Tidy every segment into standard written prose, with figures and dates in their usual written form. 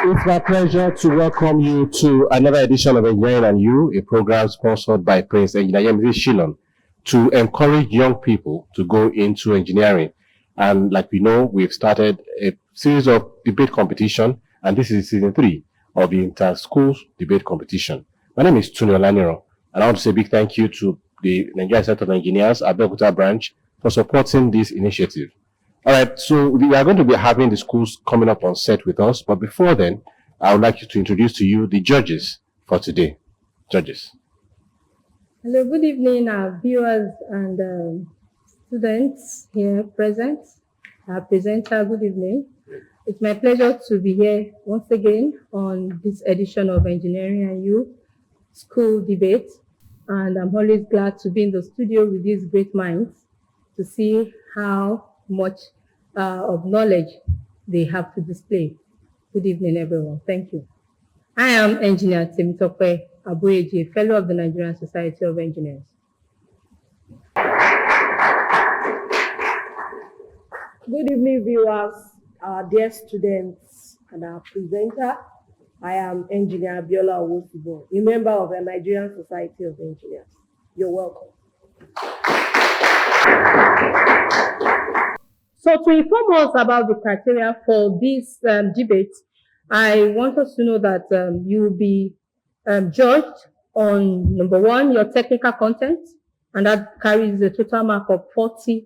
It's my pleasure to welcome you to another edition of Engineering and You, a program sponsored by Prince Engineer Yemisi Shillon to encourage young people to go into engineering. And like we know, we've started a series of debate competition, and this is season 3 of the inter-schools debate competition. My name is Tuni Olaniro, and I want to say a big thank you to the Nigerian Center of Engineers, Babcock branch, for supporting this initiative. All right, so we are going to be having the schools coming up on set with us, but before then, I would like to introduce to you the judges for today. Judges. Hello, good evening, our viewers and students here present. Our presenter, good evening. It's my pleasure to be here once again on this edition of Engineering and You School Debate. And I'm always glad to be in the studio with these great minds to see how much of knowledge they have to display. Good evening, everyone. Thank you. I am Engineer Temitope Abueji, Fellow of the Nigerian Society of Engineers. Good evening, viewers, our dear students, and our presenter. I am Engineer Biola Owosibo, a member of the Nigerian Society of Engineers. You're welcome. So to inform us about the criteria for this debate, I want us to know that you will be judged on, number one, your technical content, and that carries a total mark of 40%.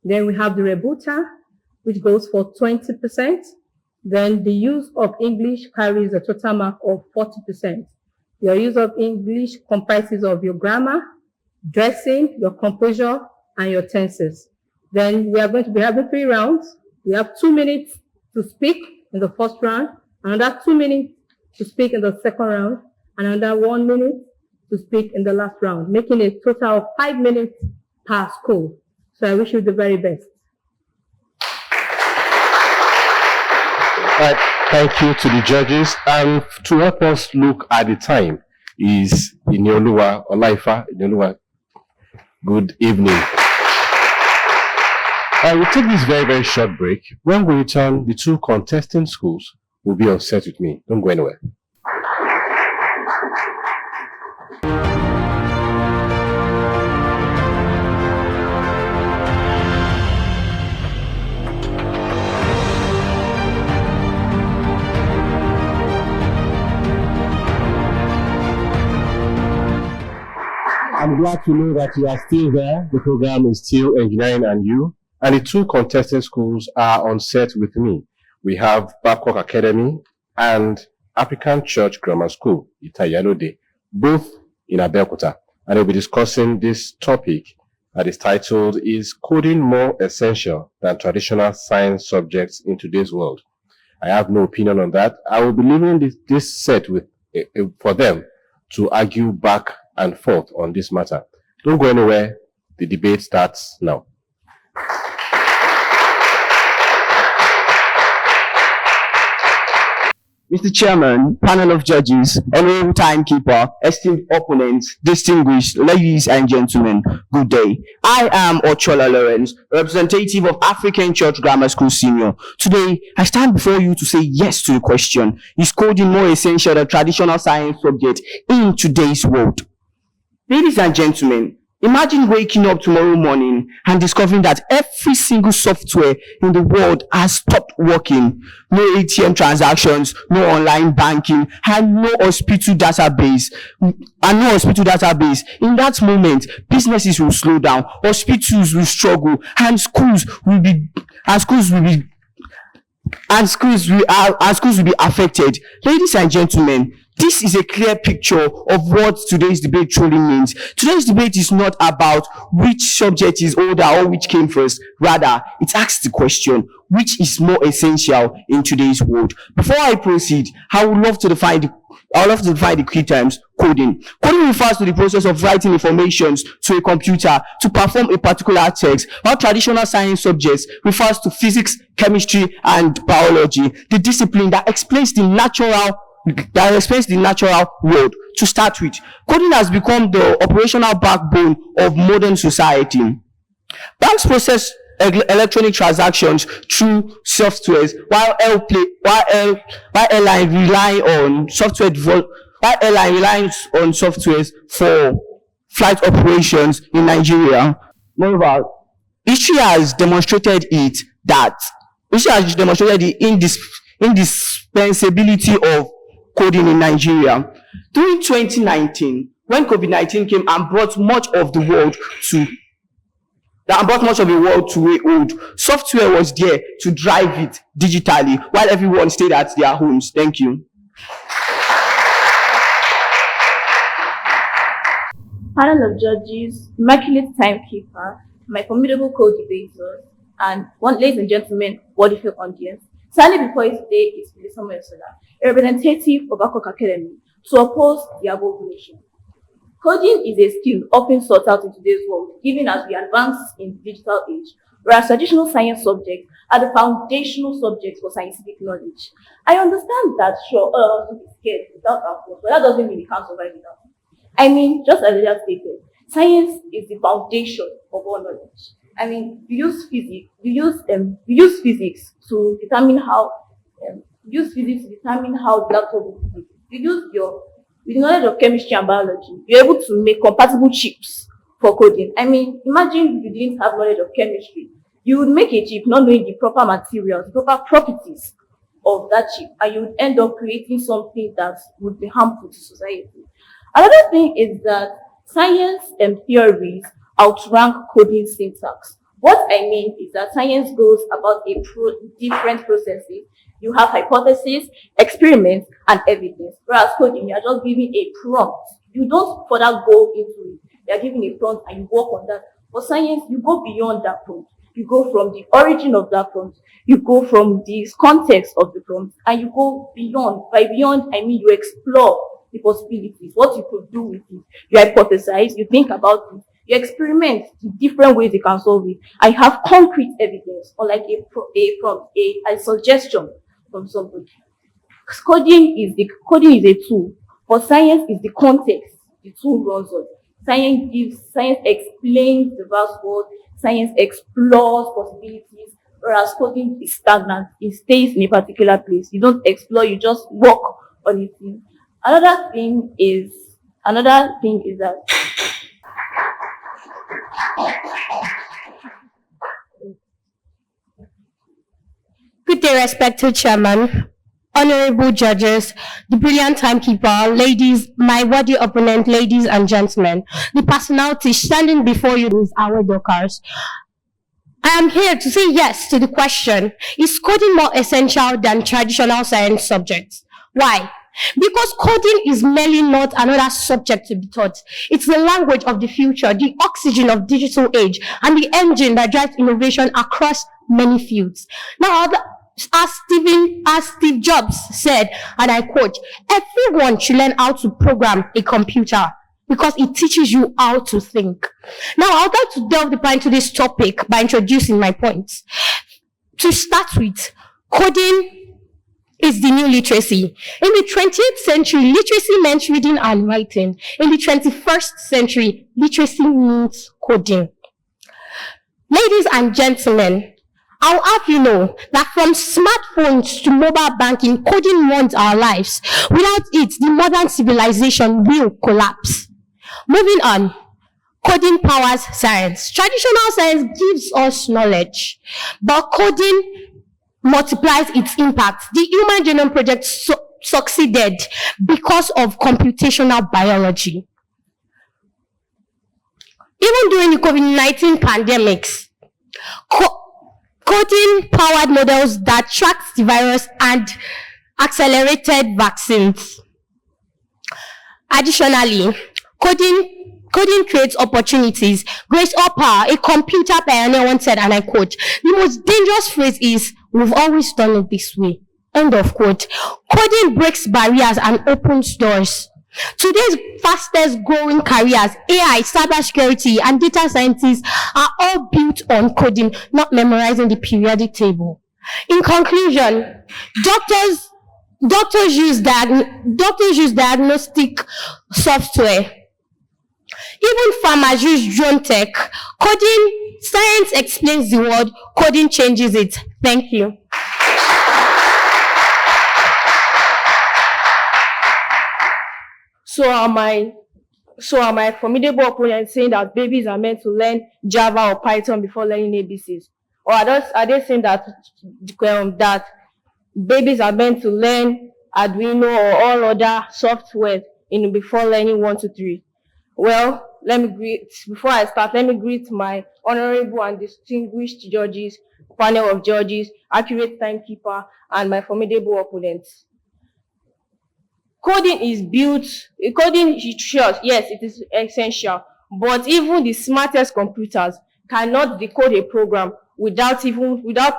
Then we have the rebuttal, which goes for 20%. Then the use of English carries a total mark of 40%. Your use of English comprises of your grammar, dressing, your composure, and your tenses. Then we are going to be having 3 rounds. We have 2 minutes to speak in the first round, another 2 minutes to speak in the second round, and another 1 minute to speak in the last round, making a total of 5 minutes per school. So I wish you the very best. All right, thank you to the judges. And to help us look at the time is Inioluwa Olaifa. Inioluwa, good evening. We'll take this very, very short break. When we return, the 2 contesting schools will be on set with me. Don't go anywhere. I'm glad to know that you are still there. The program is still Engineering and You. And the 2 contesting schools are on set with me. We have Babcock Academy and African Church Grammar School, Itayalode, both in Abeokuta. And we'll be discussing this topic that is titled, Is Coding More Essential Than Traditional Science Subjects in Today's World? I have no opinion on that. I will be leaving this set with for them to argue back and forth on this matter. Don't go anywhere. The debate starts now. Mr. Chairman, panel of judges, honorable timekeeper, esteemed opponents, distinguished ladies and gentlemen, good day. I am Ochola Lawrence, representative of African Church Grammar School Senior. Today, I stand before you to say yes to the question, is coding more essential than traditional science subject in today's world? Ladies and gentlemen, imagine waking up tomorrow morning and discovering that every single software in the world has stopped working. No ATM transactions, no online banking, and no hospital database. In that moment, businesses will slow down, hospitals will struggle, and schools will be affected. Ladies and gentlemen, this is a clear picture of what today's debate truly means. Today's debate is not about which subject is older or which came first. Rather, it asks the question, which is more essential in today's world? Before I proceed, I would love to define the key terms. Coding. Coding refers to the process of writing information to a computer to perform a particular task, while traditional science subjects refers to physics, chemistry, and biology, the discipline that explains the natural world. To start with, coding has become the operational backbone of modern society. Banks process electronic transactions through softwares, while airline rely on softwares for flight operations in Nigeria. Moreover, history has demonstrated the indispensability of coding in Nigeria. During 2019, when COVID-19 came and brought much of the world to a halt, software was there to drive it digitally while everyone stayed at their homes. Thank you. Panel of judges, immaculate timekeeper, my formidable co-debaters, and ladies and gentlemen, wonderful audience. Standing before you today is Samuel Sola, a representative of Babcock Academy, to oppose the above motion. Coding is a skill often sought out in today's world, given as we advance in the digital age, whereas traditional science subjects are the foundational subjects for scientific knowledge. I understand that, sure, all of us will be scared without our code, but that doesn't mean we can't survive without it. I mean, just as I just stated, science is the foundation of all knowledge. I mean, we use physics to determine how the laptop will be. With knowledge of chemistry and biology, you're able to make compatible chips for coding. I mean, imagine if you didn't have knowledge of chemistry. You would make a chip not knowing the proper materials, the proper properties of that chip, and you would end up creating something that would be harmful to society. Another thing is that science and theories outrank coding syntax. What I mean is that science goes about different processes. You have hypotheses, experiments, and evidence. Whereas coding, you are just giving a prompt. You don't further go into it. You are giving a prompt and you work on that. For science, you go beyond that prompt. You go from the origin of that prompt. You go from the context of the prompt, and you go beyond. By beyond, I mean you explore the possibilities, what you could do with it. You hypothesize, you think about it, you experiment the different ways you can solve it. I have concrete evidence, unlike a suggestion from somebody. Coding is a tool, but science is the context the tool runs on. Science explains the vast world, science explores possibilities, whereas coding is stagnant. It stays in a particular place. You don't explore, you just work on it. Another thing is that Good day, respected chairman, honorable judges, the brilliant timekeeper, ladies, my worthy opponent, ladies and gentlemen. The personality standing before you is our Dorcas. I am here to say yes to the question, is coding more essential than traditional science subjects? Why? Because coding is merely not another subject to be taught. It's the language of the future, the oxygen of digital age, and the engine that drives innovation across many fields. Now, as Steve Jobs said, and I quote, everyone should learn how to program a computer because it teaches you how to think. Now, I would like to delve deeper into this topic by introducing my points. To start with, coding is the new literacy. In the 20th century, literacy meant reading and writing. In the 21st century, literacy means coding. Ladies and gentlemen, I'll have you know that from smartphones to mobile banking, coding runs our lives. Without it, the modern civilization will collapse. Moving on, coding powers science. Traditional science gives us knowledge, but coding multiplies its impact. The Human Genome Project succeeded because of computational biology. Even during the COVID-19 pandemics, coding powered models that tracked the virus and accelerated vaccines. Additionally, coding creates opportunities. Grace Hopper, a computer pioneer, once said, and I quote, the most dangerous phrase is, we've always done it this way. End of quote. Coding breaks barriers and opens doors. Today's fastest growing careers, AI, cybersecurity, and data scientists are all built on coding, not memorizing the periodic table. In conclusion, doctors use diagnostic software. Even farmers use drone tech. Coding science explains the world, coding changes it. Thank you. So are my formidable opponents saying that babies are meant to learn Java or Python before learning ABCs? Or are they saying that that babies are meant to learn Arduino or all other software before learning 1, 2, 3? Well, before I start, let me greet my honorable and distinguished judges, panel of judges, accurate timekeeper, and my formidable opponents. Coding is sure, yes, it is essential, but even the smartest computers cannot decode a program without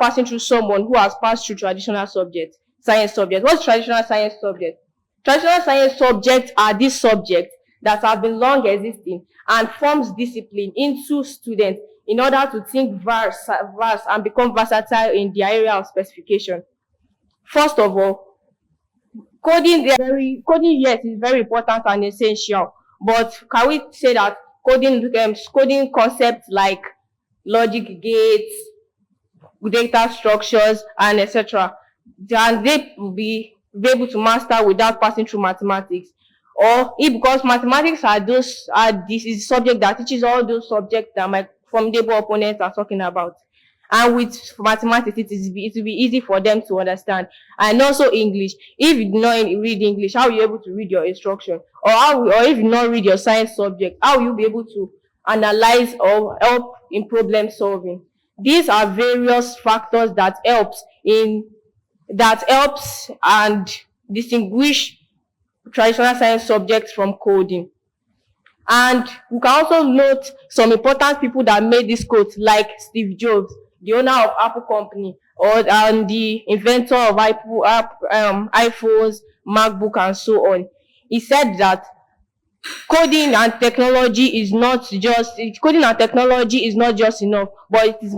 passing through someone who has passed through traditional science subjects. What's traditional science subject? Traditional science subjects are these subjects that have been long existing and forms discipline into students in order to think vast and become versatile in the area of specification. First of all, coding, yes, is very important and essential, but can we say that coding concepts like logic gates, data structures, and etc., can they be able to master without passing through mathematics? Or because mathematics this is subject that teaches all those subjects that my formidable opponents are talking about. And with mathematics, it will be easy for them to understand. And also English. If you do not read English, how are you able to read your instruction? Or if you not read your science subject, how will you be able to analyze or help in problem solving? These are various factors that helps and distinguish traditional science subjects from coding. And we can also note some important people that made this code, like Steve Jobs, the owner of Apple Company, and the inventor of iPhones, MacBook, and so on. He said that coding and technology is not just enough, but it is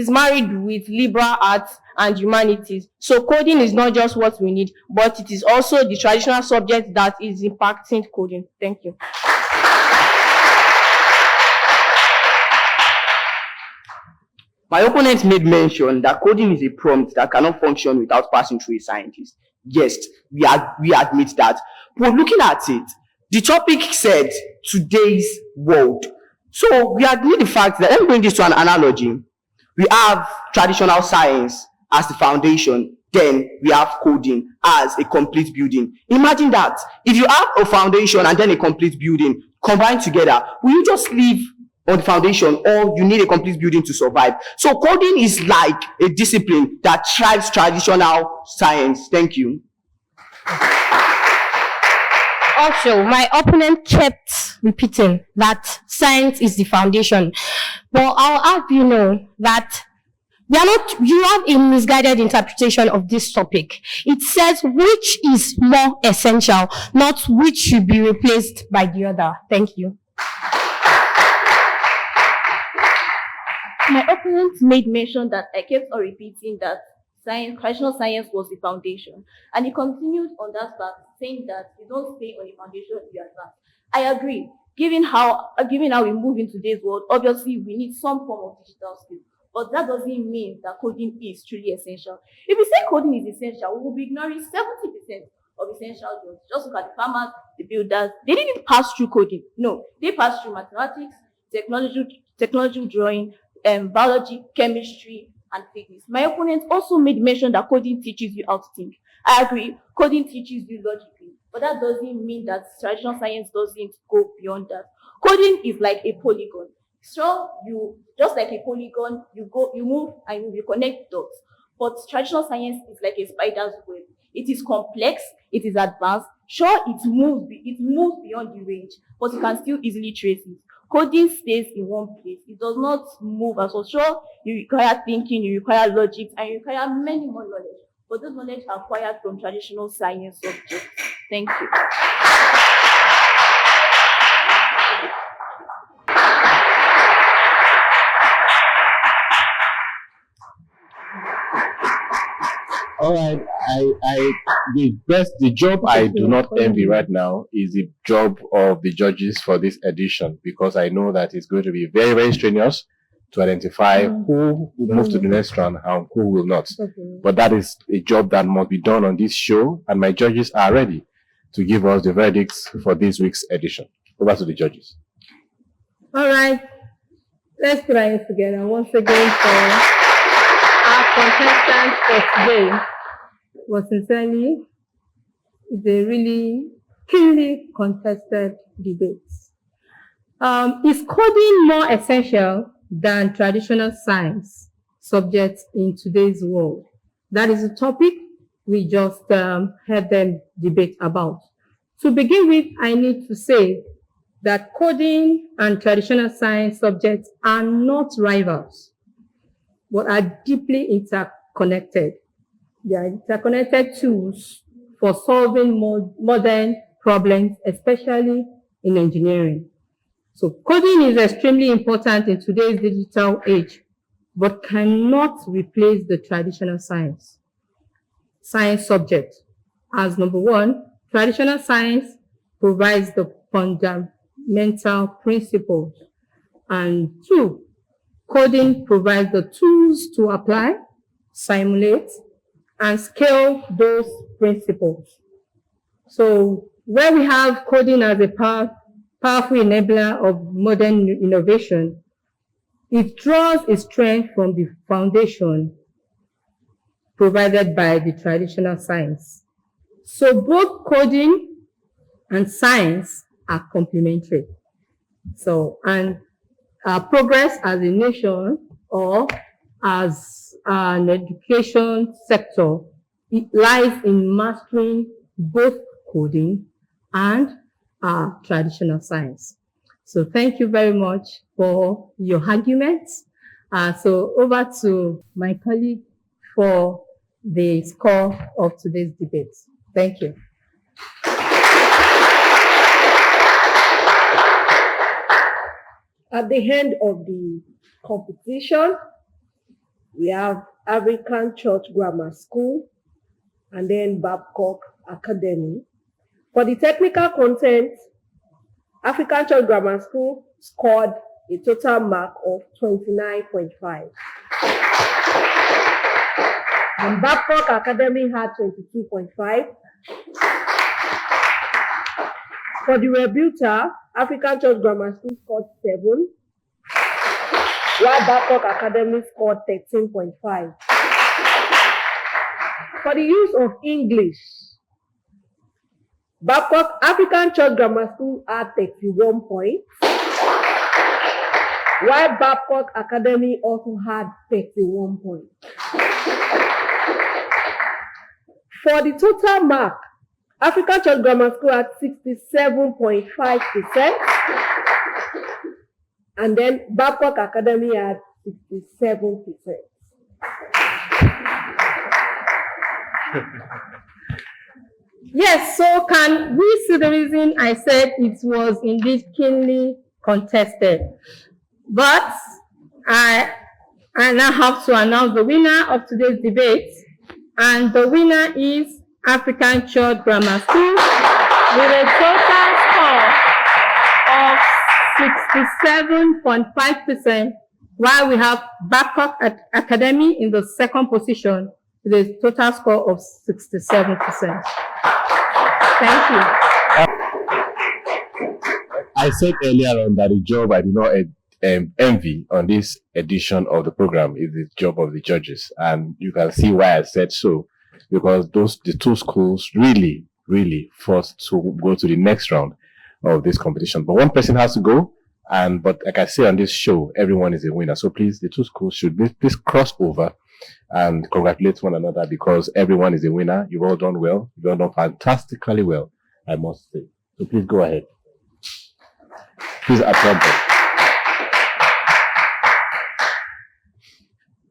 married with liberal arts and humanities. So coding is not just what we need, but it is also the traditional subject that is impacting coding. Thank you. My opponent made mention that coding is a prompt that cannot function without passing through a scientist. Yes, we admit that. But looking at it, the topic said today's world. So we admit the fact that, let me bring this to an analogy. We have traditional science as the foundation, then we have coding as a complete building. Imagine that. If you have a foundation and then a complete building combined together, will you just live on the foundation, or you need a complete building to survive? So coding is like a discipline that thrives traditional science. Thank you. Also, my opponent kept repeating that science is the foundation. But I'll have you know that you have a misguided interpretation of this topic. It says which is more essential, not which should be replaced by the other. Thank you. My opponent made mention that I kept on repeating that traditional science was the foundation. And he continued on that fact, saying that you don't stay on the foundation, you advance. I agree. Given how we move in today's world, obviously we need some form of digital skill. But that doesn't mean that coding is truly essential. If we say coding is essential, we will be ignoring 70% of essential jobs. Just look at the farmers, the builders. They didn't pass through coding. No, they passed through mathematics, technology drawing, biology, chemistry, and physics. My opponent also made mention that coding teaches you how to think. I agree, coding teaches you logically, but that doesn't mean that traditional science doesn't go beyond that. Coding is like a polygon. So just like a polygon, you move and you connect dots. But traditional science is like a spider's web. It is complex, it is advanced. Sure, it moves beyond the range, but you can still easily trace it. Coding stays in one place. It does not move as well. Sure, you require thinking, you require logic, and you require many more knowledge. But those knowledge are acquired from traditional science subjects. Thank you. All right. The job I do not envy right now is the job of the judges for this edition, because I know that it's going to be very, very strenuous to identify who will move to the next round and who will not. But that is a job that must be done on this show, and my judges are ready to give us the verdicts for this week's edition. Over to the judges. All right. Let's put our hands together once again for our contestants for today. But sincerely, it's a really keenly contested debate. Is coding more essential than traditional science subjects in today's world? That is a topic we just had them debate about. To begin with, I need to say that coding and traditional science subjects are not rivals, but are deeply interconnected. They are interconnected tools for solving modern problems, especially in engineering. So coding is extremely important in today's digital age, but cannot replace the traditional science subject. As number one, traditional science provides the fundamental principles. And two, coding provides the tools to apply, simulate, and scale those principles. So where we have coding as a powerful enabler of modern innovation, it draws its strength from the foundation provided by the traditional science. So both coding and science are complementary. So, and our progress as a nation or as an education sector, it lies in mastering both coding and traditional science. So thank you very much for your arguments. So over to my colleague for the score of today's debate. Thank you. At the end of the competition, we have African Church Grammar School and then Babcock Academy. For the technical content, African Church Grammar School scored a total mark of 29.5. And Babcock Academy had 22.5. For the rebuter, African Church Grammar School scored 7, while Babcock Academy scored 13.5. For the use of English, Babcock African Church Grammar School had 31 points, while Babcock Academy also had 31 points. For the total mark, African Church Grammar School had 67.5%, and then Babcock Academy had 67%. Yes, so can we see the reason I said it was indeed keenly contested? But I now have to announce the winner of today's debate, and the winner is African Church Grammar School with a total score of 67.5%, while we have Babcock Academy in the second position with a total score of 67%. Thank you. I said earlier on that the job I do not envy on this edition of the program is the job of the judges, and you can see why I said so, because the two schools really forced to go to the next round of this competition. But one person has to go, but like I say on this show, everyone is a winner. So please, the two schools should please cross over and congratulate one another, because everyone is a winner. You've all done well. You've all done fantastically well, I must say. So please go ahead. Please applaud them.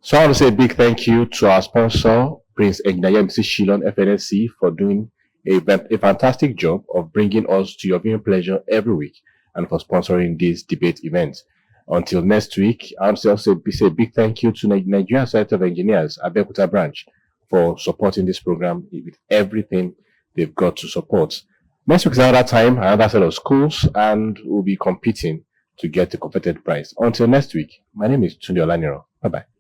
So I want to say a big thank you to our sponsor, Prince Egnayem Shilon FNSC, for doing a fantastic job of bringing us to your viewing pleasure every week, and for sponsoring this debate event. Until next week, I want to also say a big thank you to Nigerian Society of Engineers, Babcock branch, for supporting this program with everything they've got to support. Next week is another time, another set of schools, and we'll be competing to get the coveted prize. Until next week, my name is Tunde Olaniro. Bye-bye.